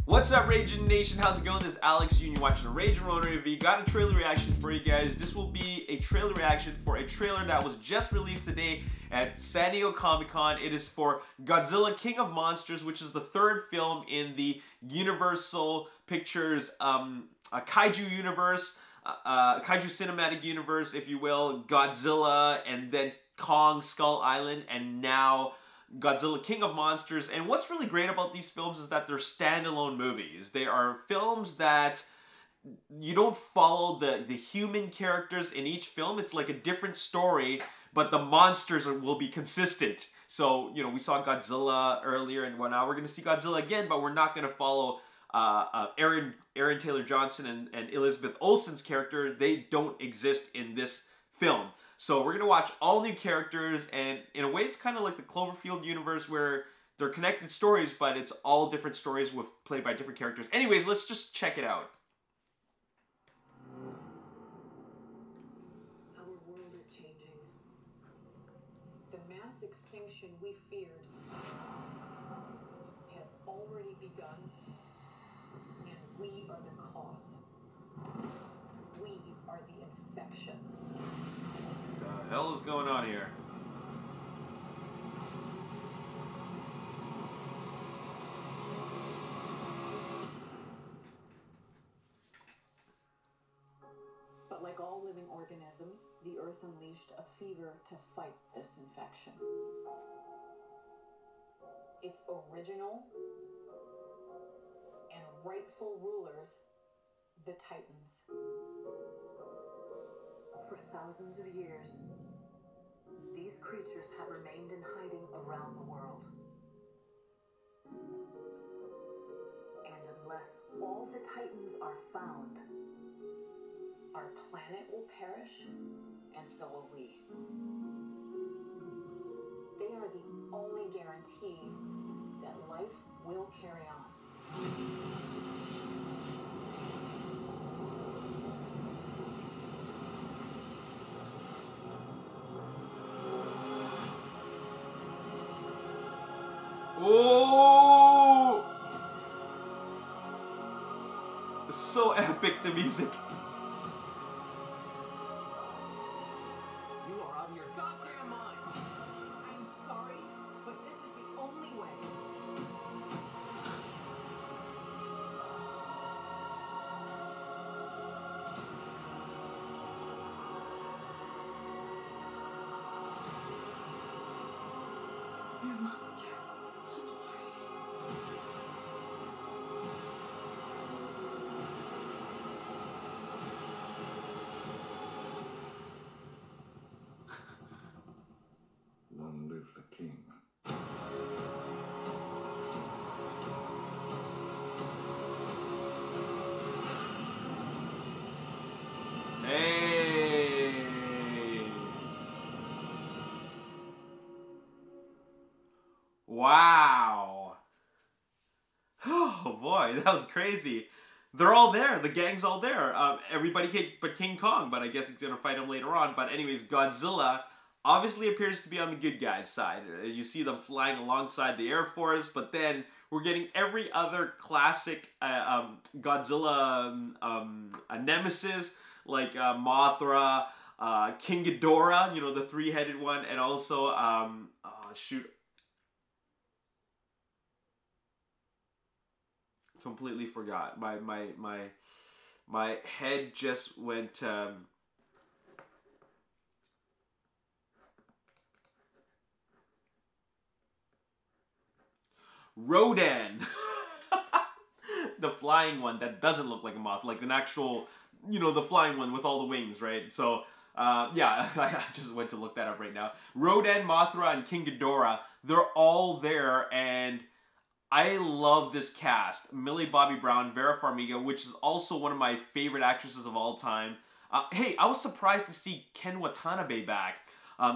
What's up, Ragin Nation? How's it going? This is Alex. You're watching a Ragin Ronin review. Got a trailer reaction for you guys. This will be a trailer reaction for a trailer that was just released today at San Diego Comic-Con. It is for Godzilla King of Monsters, which is the third film in the Universal Pictures kaiju universe, kaiju cinematic universe, if you will. Godzilla, and then Kong, Skull Island, and now Godzilla King of Monsters. And what's really great about these films is that they're standalone movies. They are films that you don't follow the human characters in each film. It's like a different story, but the monsters will be consistent. So, you know, we saw Godzilla earlier, and now we're going to see Godzilla again, but we're not going to follow Aaron Taylor Johnson and Elizabeth Olsen's character. They don't exist in this film. So we're going to watch all new characters, and in a way it's kind of like the Cloverfield universe where they're connected stories, but it's all different stories played by different characters. Anyways, let's just check it out. Our world is changing. The mass extinction we feared has already begun, and we are the cause. We are the infection. What the hell is going on here? But like all living organisms, the Earth unleashed a fever to fight this infection. Its original and rightful rulers, the Titans. For thousands of years, these creatures have remained in hiding around the world. And unless all the Titans are found, our planet will perish, and so will we. They are the only guarantee that life will carry on. Oh! It's so epic, the music. You are out of your goddamn mind. I'm sorry, but this is the only way. You're a monster. I'm sorry. Long live the king. Hey! Wow! Oh boy, that was crazy. They're all there. The gang's all there. Everybody but King Kong, but I guess he's gonna fight him later on. But anyways, Godzilla obviously appears to be on the good guy's side. You see them flying alongside the Air Force, but then we're getting every other classic Godzilla nemesis, like Mothra, King Ghidorah, you know, the three-headed one, and also, oh shoot, completely forgot. My head just went. Ronin, the flying one that doesn't look like a moth, like an actual, you know, the flying one with all the wings, right? So, yeah, I just went to look that up right now. Ronin, Mothra, and King Ghidorah, they're all there, and I love this cast. Millie Bobby Brown, Vera Farmiga, which is also one of my favorite actresses of all time. Hey, I was surprised to see Ken Watanabe back.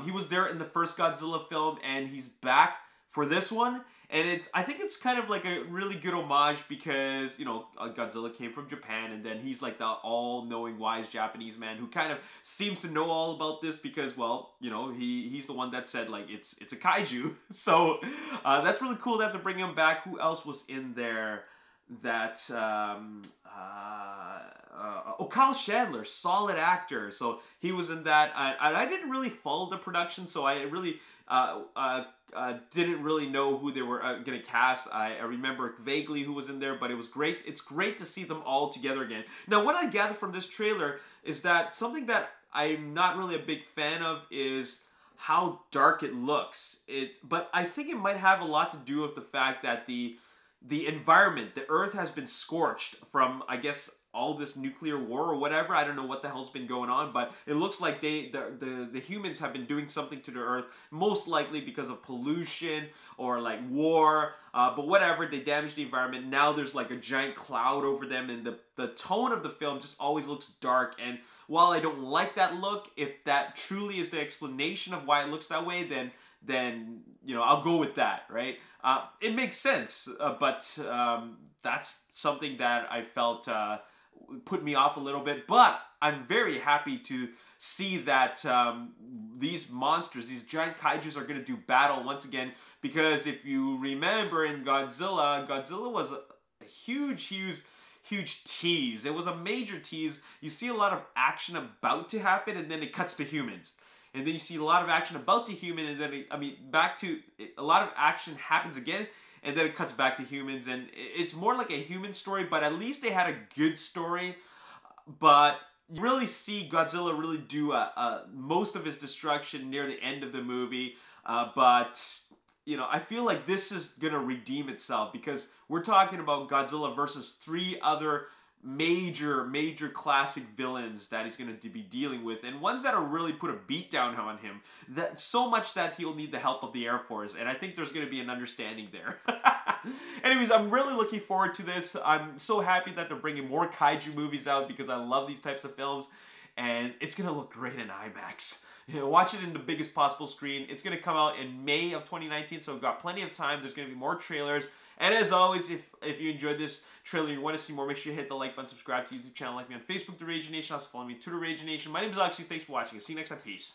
He was there in the first Godzilla film, and he's back for this one. And I think it's kind of like a really good homage because, you know, Godzilla came from Japan, and then he's like the all-knowing, wise Japanese man who kind of seems to know all about this because, well, you know, he's the one that said, like, it's a kaiju. So that's really cool that to bring him back. Who else was in there? Kyle Chandler, solid actor. So he was in that. I didn't really follow the production, so I really didn't really know who they were going to cast. I remember vaguely who was in there, but it was great. It's great to see them all together again. Now, what I gather from this trailer is that something that I'm not really a big fan of is how dark it looks. But I think it might have a lot to do with the fact that the environment, the Earth has been scorched from, I guess, all this nuclear war or whatever. I don't know what the hell's been going on, but it looks like the humans have been doing something to the Earth, most likely because of pollution or like war, but whatever, they damaged the environment. Now there's like a giant cloud over them, and the tone of the film just always looks dark. And while I don't like that look, if that truly is the explanation of why it looks that way, then you know, I'll go with that, right? It makes sense, but that's something that I felt put me off a little bit. But I'm very happy to see that these monsters, these giant kaijus, are going to do battle once again. Because if you remember in Godzilla, Godzilla was a huge tease. It was a major tease. You see a lot of action about to happen, and then it cuts to humans. And then you see a lot of action about to human, and then, back to, a lot of action happens again, and then it cuts back to humans, and it's more like a human story, but at least they had a good story. But you really see Godzilla really do most of his destruction near the end of the movie, but, you know, I feel like this is gonna redeem itself, because we're talking about Godzilla versus 3 other major classic villains that he's going to be dealing with, and ones that are really put a beat down on him, that so much that he'll need the help of the Air Force, and I think there's going to be an understanding there. Anyways, I'm really looking forward to this. I'm so happy that they're bringing more kaiju movies out, because I love these types of films, and it's going to look great in IMAX. You know, watch it in the biggest possible screen. It's going to come out in May of 2019, so we've got plenty of time. There's going to be more trailers. And as always, if you enjoyed this trailer and you want to see more, make sure you hit the like button, subscribe to the YouTube channel, like me on Facebook, The Ragin Nation. Also follow me on Twitter, Ragin Nation. My name is Alex. Thanks for watching. I'll see you next time. Peace.